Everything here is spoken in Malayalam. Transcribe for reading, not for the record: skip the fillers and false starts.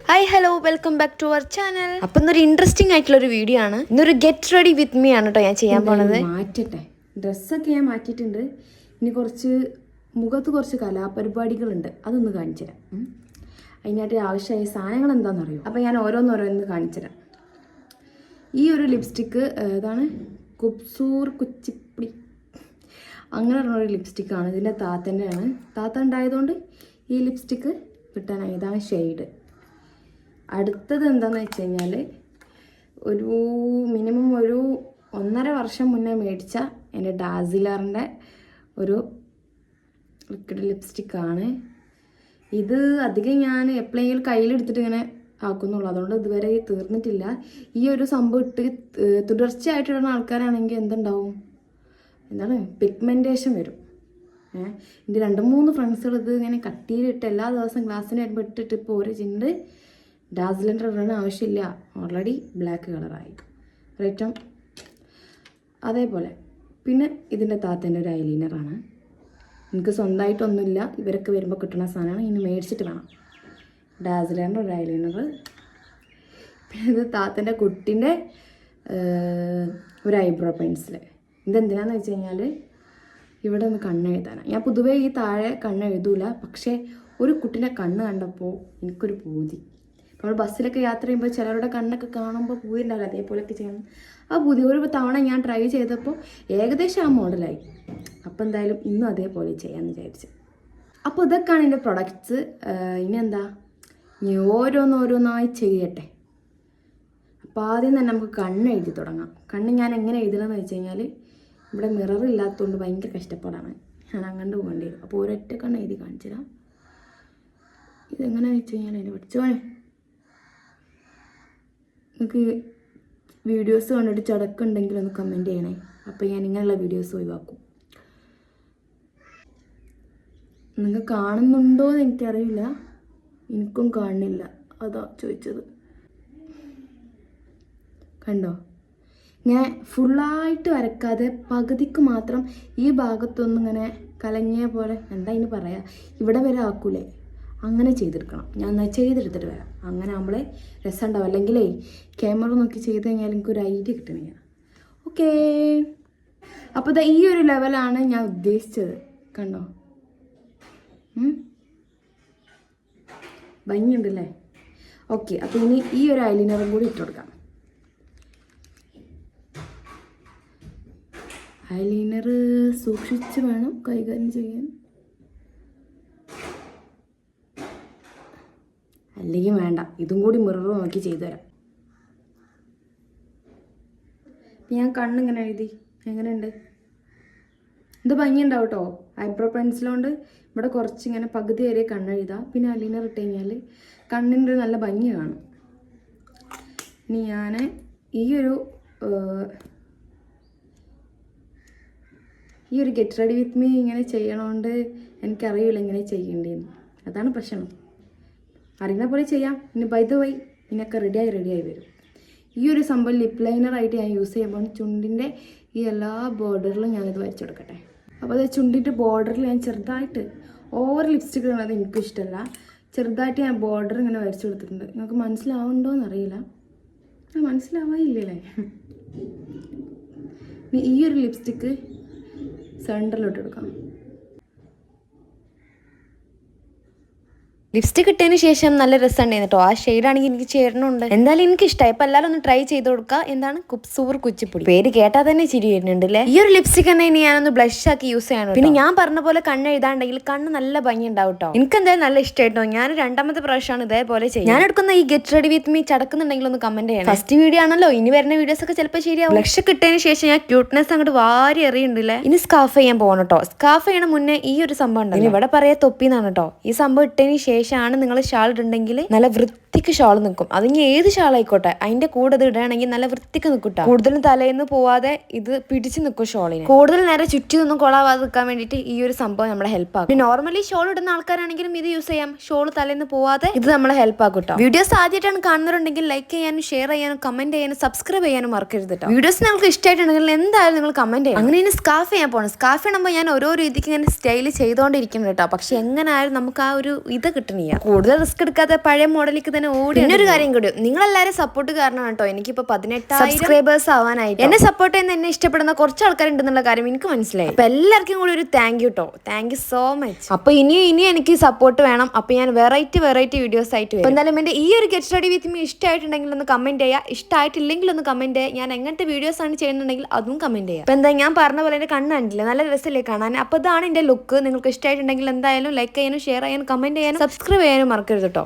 Hi hello welcome back to our channel. അപ്പം ഇന്നൊരു ഇൻട്രസ്റ്റിംഗ് ആയിട്ടുള്ള ഒരു വീഡിയോ ആണ്. ഇന്നൊരു ഗെറ്റ് റെഡി വിത്ത് മീ ആണ് കേട്ടോ ഞാൻ ചെയ്യാൻ പോണത്. മാറ്റട്ടെ, ഡ്രസ്സൊക്കെ ഞാൻ മാറ്റിയിട്ടുണ്ട്. ഇനി മുഖത്ത് കുറച്ച് കലാപരിപാടികളുണ്ട്, അതൊന്ന് കാണിച്ചു തരാം. അതിനായിട്ട് ആവശ്യമായ സാധനങ്ങൾ എന്താണെന്നറിയോ? അപ്പം ഞാൻ ഓരോന്നോരോന്ന് കാണിച്ചു തരാം. ഈ ഒരു ലിപ്സ്റ്റിക്ക് ഇതാണ് കുബ്സൂർ കുച്ചിപ്പിടി, അങ്ങനെ പറഞ്ഞൊരു ലിപ്സ്റ്റിക്കാണ്. ഇതിൻ്റെ താത്തൻ്റെയാണ്. താത്ത ഉണ്ടായതുകൊണ്ട് ഈ ലിപ്സ്റ്റിക്ക് കിട്ടാനായി. ഇതാണ് ഷെയ്ഡ്. അടുത്തത് എന്താണെന്ന് വെച്ച് കഴിഞ്ഞാൽ മിനിമം ഒരു 1.5 വർഷം മുന്നേ മേടിച്ച എൻ്റെ ഡാസിലറിൻ്റെ ഒരു ലിക്വിഡ് ലിപ്സ്റ്റിക്കാണ്. ഇത് അധികം ഞാൻ എപ്പോഴെങ്കിലും കയ്യിലെടുത്തിട്ട് ഇങ്ങനെ ആക്കുന്നുള്ളൂ, അതുകൊണ്ട് ഇതുവരെ തീർന്നിട്ടില്ല. ഈ ഒരു സംഭവം ഇട്ട് തുടർച്ചയായിട്ടിടുന്ന ആൾക്കാരാണെങ്കിൽ എന്തുണ്ടാവും, പിഗ്മെൻറ്റേഷൻ വരും. എൻ്റെ 2-3 ഫ്രണ്ട്സുകൾ ഇത് ഇങ്ങനെ കട്ടിയിലിട്ട് എല്ലാ ദിവസവും ക്ലാസ്സിന് വരുമ്പോൾ ഇട്ടിട്ട് ഇപ്പോൾ ഒരു ചിണ്ട് ഡാസിലിൻ്റെ ഇടണ ആവശ്യമില്ല, ഓൾറെഡി ബ്ലാക്ക് കളറായി റേറ്റം. അതേപോലെ പിന്നെ ഇതിൻ്റെ താത്തേൻ്റെ ഒരു ഐലൈനറാണ്. എനിക്ക് സ്വന്തമായിട്ടൊന്നുമില്ല, ഇവരൊക്കെ വരുമ്പോൾ കിട്ടുന്ന സാധനമാണ്. ഇനി മേടിച്ചിട്ട് വേണം. ഡാസിലറിൻ്റെ ഒരു ഐലൈനർ. പിന്നെ ഇത് താത്തേൻ്റെ കുട്ടിൻ്റെ ഒരു ഐബ്രോ പെൻസിൽ. ഇതെന്തിനാന്ന് വെച്ച് കഴിഞ്ഞാൽ ഇവിടെ ഒന്ന് കണ്ണെഴുതാനാണ്. ഞാൻ പൊതുവേ ഈ താഴെ കണ്ണെഴുതൂല, പക്ഷേ ഒരു കുട്ടീൻ്റെ കണ്ണ് കണ്ടപ്പോൾ എനിക്കൊരു പൂതി. നമ്മൾ ബസ്സിലൊക്കെ യാത്ര ചെയ്യുമ്പോൾ ചിലരുടെ കണ്ണൊക്കെ കാണുമ്പോൾ പൂതി ഉണ്ടാവില്ല, അതേപോലെയൊക്കെ ചെയ്യണം. ആ പൂതി ഒരു തവണ ഞാൻ ട്രൈ ചെയ്തപ്പോൾ ഏകദേശം ആ മോഡലായി. അപ്പോൾ എന്തായാലും ഇന്നും അതേപോലെ ചെയ്യാമെന്ന് വിചാരിച്ചു. അപ്പോൾ ഇതൊക്കെയാണ് എൻ്റെ പ്രൊഡക്ട്സ്. ഇനി എന്താ, ഇനി ഓരോന്നോരോന്നായി ചെയ്യട്ടെ. അപ്പോൾ ആദ്യം തന്നെ നമുക്ക് കണ്ണ് എഴുതി തുടങ്ങാം. കണ്ണ് ഞാൻ എങ്ങനെ എഴുതണമെന്ന് വെച്ച് കഴിഞ്ഞാൽ ഇവിടെ മിറർ ഇല്ലാത്തതുകൊണ്ട് ഭയങ്കര കഷ്ടപ്പാടാണ്. ഞാൻ അങ്ങോട്ട് പോകേണ്ടി വരും. അപ്പോൾ ഒരൊറ്റ കണ്ണ് എഴുതി കാണിച്ചു തരാം. ഇതെങ്ങനെയാണെന്ന് വെച്ച് കഴിഞ്ഞാൽ അതിന് പഠിച്ചോനെ, നിങ്ങൾക്ക് വീഡിയോസ് കണ്ടിട്ട് ചടക്കുണ്ടെങ്കിൽ ഒന്ന് കമൻറ്റ് ചെയ്യണേ. അപ്പോൾ ഞാൻ ഇങ്ങനെയുള്ള വീഡിയോസ് ഒഴിവാക്കും. നിങ്ങൾ കാണുന്നുണ്ടോ എന്ന് എനിക്കറിയില്ല, എനിക്കും കാണുന്നില്ല, അതാ ചോദിച്ചത്. കണ്ടോ, ഞാൻ ഫുള്ളായിട്ട് വരക്കാതെ പകുതിക്ക് മാത്രം ഈ ഭാഗത്തൊന്നും ഇങ്ങനെ കലങ്ങിയ പോലെ, എന്താ ഇതിന് പറയാ, ഇവിടെ വരെ ആക്കൂലേ, അങ്ങനെ ചെയ്തെടുക്കണം. ഞാൻ എന്നാൽ ചെയ്തെടുത്തിട്ട് വരാം. അങ്ങനെ നമ്മളെ രസം ഉണ്ടാവും. അല്ലെങ്കിലേ ക്യാമറ നോക്കി ചെയ്ത് കഴിഞ്ഞാൽ എനിക്കൊരു ഐഡിയ കിട്ടണില്ല. ഓക്കേ, അപ്പോൾ ഇതാ ഈ ഒരു ലെവലാണ് ഞാൻ ഉദ്ദേശിച്ചത്. കണ്ടോ, ഭംഗിയുണ്ടല്ലേ? ഓക്കെ, അപ്പോൾ ഇനി ഈ ഒരു ഐലൈനറും കൂടി ഇട്ട് കൊടുക്കാം. ഐലൈനർ സൂക്ഷിച്ച് വേണം കൈകാര്യം ചെയ്യാൻ, അല്ലെങ്കിൽ വേണ്ട. ഇതും കൂടി മിറർ നോക്കി ചെയ്തു തരാം. ഞാൻ കണ്ണിങ്ങനെ എഴുതി, എങ്ങനെയുണ്ട്? ഇത് ഭംഗിയുണ്ടാവും കേട്ടോ. ഐബ്രോ പെൻസിലുകൊണ്ട് ഇവിടെ കുറച്ചിങ്ങനെ പകുതി വരെ കണ്ണെഴുതാം. പിന്നെ ഐലൈനർ ഇട്ട് കഴിഞ്ഞാൽ കണ്ണിൻ്റെ ഒരു നല്ല ഭംഗി കാണും. ഇനി ഞാൻ ഈ ഒരു ഗെറ്റ് റെഡി വിത്ത് മീ ഇങ്ങനെ ചെയ്യണോണ്ട് എനിക്കറിയില്ല എങ്ങനെ ചെയ്യേണ്ടതെന്ന്. അതാണ് പ്രശ്നം. അറിയുന്ന പോലെ ചെയ്യാം. ഇനി ബൈ ദ വൈ ഇതിനൊക്കെ റെഡിയായി വരും. ഈ ഒരു സംഭവം ലിപ്പ് ലൈനറായിട്ട് ഞാൻ യൂസ് ചെയ്യുമ്പോൾ ചുണ്ടിൻ്റെ ഈ എല്ലാ ബോർഡറിലും ഞാനിത് വരച്ചെടുക്കട്ടെ. അപ്പോൾ അത് ചുണ്ടിൻ്റെ ബോർഡറിൽ ഞാൻ ചെറുതായിട്ട്, ഓവർ ലിപ്സ്റ്റിക് ഇടുന്നത് എനിക്കും ഇഷ്ടമല്ല, ചെറുതായിട്ട് ഞാൻ ബോർഡർ ഇങ്ങനെ വരച്ചു കൊടുത്തിട്ടുണ്ട്. നിങ്ങൾക്ക് മനസ്സിലാവുന്നുണ്ടോ എന്നറിയില്ല, മനസ്സിലാവായില്ലേ? ഇനി ഈ ഒരു ലിപ്സ്റ്റിക്ക് സെൻറ്ററിലോട്ട് എടുക്കാം. ലിപ്സ്റ്റിക് ഇട്ടതിന് ശേഷം നല്ല രസമുണ്ടായിരുന്നു കേട്ടോ. ആ ഷെയ്ഡാണെങ്കിൽ എനിക്ക് ചേരണുണ്ട്. എന്തായാലും എനിക്ക് ഇഷ്ടമായി. ഇപ്പം എല്ലാവരും ഒന്ന് ട്രൈ ചെയ്ത് കൊടുക്കുക. എന്താണ് കുബ്സൂർ കുച്ചിപ്പുടി, പേര് കേട്ടാൽ തന്നെ ചിരി വരുന്നുണ്ട് അല്ലേ? ഈ ഒരു ലിപ്സ്റ്റിക് തന്നെ ഇനി ഞാനൊന്ന് ബ്ലഷ് ആക്കി യൂസ് ചെയ്യണം. പിന്നെ ഞാൻ പറഞ്ഞ പോലെ കണ്ണ് എഴുതാണ്ടെങ്കിൽ കണ്ണ് നല്ല ഭംഗി ഉണ്ടാവും കേട്ടോ. എനിക്ക് എന്തായാലും നല്ല ഇഷ്ടമായിട്ടോ. ഞാൻ 2ാമത്തെ പ്രാവശ്യമാണ് ഇതേപോലെ ചെയ്യും. ഞാൻ എടുക്കുന്ന ഈ ഗെറ്റ് റെഡി വിത്ത് മീ ചടക്കുന്നുണ്ടെങ്കിൽ ഒന്ന് കമന്റ് ചെയ്യണം. ഫസ്റ്റ് വീഡിയോ ആണല്ലോ, ഇനി വരുന്ന വീഡിയോസ് ഒക്കെ ചിലപ്പോൾ ശരിയാവും. ബ്ലഷ് കിട്ടിയതിന് ശേഷം ഞാൻ ക്യൂട്ട്നെസ് അങ്ങോട്ട് വാരി എറിയുണ്ടല്ലേ. ഇനി സ്കാർഫ് ചെയ്യാൻ പോകണം കേട്ടോ. സ്കാർഫ് ചെയ്യണ മുന്നേ ഈ ഒരു സംഭവം ഉണ്ടല്ലോ, ഇവിടെ പറയാ തൊപ്പിന്നാണ് കേട്ടോ. ഈ സംഭവം ഇട്ടതിന് ശേഷമാണ് നിങ്ങൾ ഷാൾ ഇട്ടുണ്ടെങ്കിൽ നല്ല വൃത്തിക്ക് ഷാൾ നിൽക്കും. അതിന് ഏത് ഷാൾ ആയിക്കോട്ടെ, അതിന്റെ കൂടെ ഇത് ഇടുകയാണെങ്കിൽ നല്ല വൃത്തിക്ക് നിൽക്കൂട്ടോ. കൂടുതലും തലേന്ന് പോവാതെ ഇത് പിടിച്ച് നിൽക്കും ഷോളിന്. കൂടുതൽ നേരെ ചുറ്റിയൊന്നും കൊളാവാതെ നിൽക്കാൻ വേണ്ടിയിട്ട് ഈ ഒരു സംഭവം നമ്മളെ ഹെൽപ്പ് ആക്കും. നോർമലി ഷോൾ ഇടുന്ന ആൾക്കാരാണെങ്കിലും ഇത് യൂസ് ചെയ്യാം. ഷോൾ തലേന്ന് പോവാതെ ഇത് നമ്മളെ ഹെൽപ്പ് ആക്കും കേട്ടോ. വീഡിയോസ് ആദ്യമായിട്ടാണ് കാണുന്നവരുണ്ടെങ്കിൽ ലൈക്ക് ചെയ്യാനും ഷെയർ ചെയ്യാനും കമന്റ് ചെയ്യാനും സബ്സ്ക്രൈബ് ചെയ്യാനും മറക്കരുത് കേട്ടോ. വീഡിയോസ് നിങ്ങൾക്ക് ഇഷ്ടമായിട്ടുണ്ടെങ്കിൽ എന്തായാലും നിങ്ങൾ കമന്റ് ചെയ്യണം. അങ്ങനെ ഇനി സ്കാർഫ് ചെയ്യാൻ പോകണം. സ്കാർഫ് ചെയ്യുമ്പോൾ ഞാൻ ഓരോ രീതിക്ക് ഇങ്ങനെ സ്റ്റൈൽ ചെയ്തുകൊണ്ടിരിക്കുന്നു കേട്ടോ. പക്ഷെ എങ്ങനെ ആയാലും നമുക്ക് ആ ഒരു ഇത് കിട്ടണില്ല. കൂടുതൽ റിസ്ക് എടുക്കാതെ പഴയ മോഡലിലേക്ക് തന്നെ ഇങ്ങനെ ഓടി. പിന്നെ ഒരു കാര്യം കൂടി, നിങ്ങളെല്ലാവരും സപ്പോർട്ട് കാരണമാണ് കേട്ടോ എനിക്കിപ്പോ 18,000 സബ്സ്ക്രൈബേഴ്സ് ആവാനായിട്ട്. എന്നെ സപ്പോർട്ട് ചെയ്യുന്ന, എന്നെ ഇഷ്ടപ്പെടുന്ന കുറച്ച് ആൾക്കാരുണ്ടെന്നുള്ള കാര്യം എനിക്ക് മനസ്സിലായി. അപ്പൊ എല്ലാവർക്കും കൂടി ഒരു താങ്ക് യു കേട്ടോ. Thank you so much. അപ്പൊ ഇനിയും എനിക്ക് സപ്പോർട്ട് വേണം. അപ്പൊ ഞാൻ വെറൈറ്റി വീഡിയോസ് ആയിട്ട് വരും. എന്തായാലും എന്റെ ഈ ഒരു ഗെറ്റ് സ്റ്റഡി വിത്ത് മീ ഇഷ്ടമായിട്ടുണ്ടെങ്കിൽ ഒന്ന് കമന്റ് ചെയ്യുക, ഇഷ്ടമായിട്ടില്ലെങ്കിൽ ഒന്ന് കമന്റ് ചെയ്യുക. ഞാൻ എങ്ങനത്തെ വീഡിയോസ് ആണ് ചെയ്യുന്നുണ്ടെങ്കിൽ അതും കമന്റ് ചെയ്യുക. അപ്പൊ എന്താ ഞാൻ പറഞ്ഞ പോലെ എന്റെ കണ്ണ് കണ്ടില്ല, നല്ല രസമല്ലേ കാണാൻ. അപ്പൊ ഇതാണ് എന്റെ ലുക്ക്. നിങ്ങൾക്ക് ഇഷ്ടമായിട്ടുണ്ടെങ്കിൽ എന്തായാലും ലൈക്ക് ചെയ്യാനും ഷെയർ ചെയ്യാനും കമന്റ് ചെയ്യാനും സബ്സ്ക്രൈബ് ചെയ്യാനും മറക്കരുത് കേട്ടോ.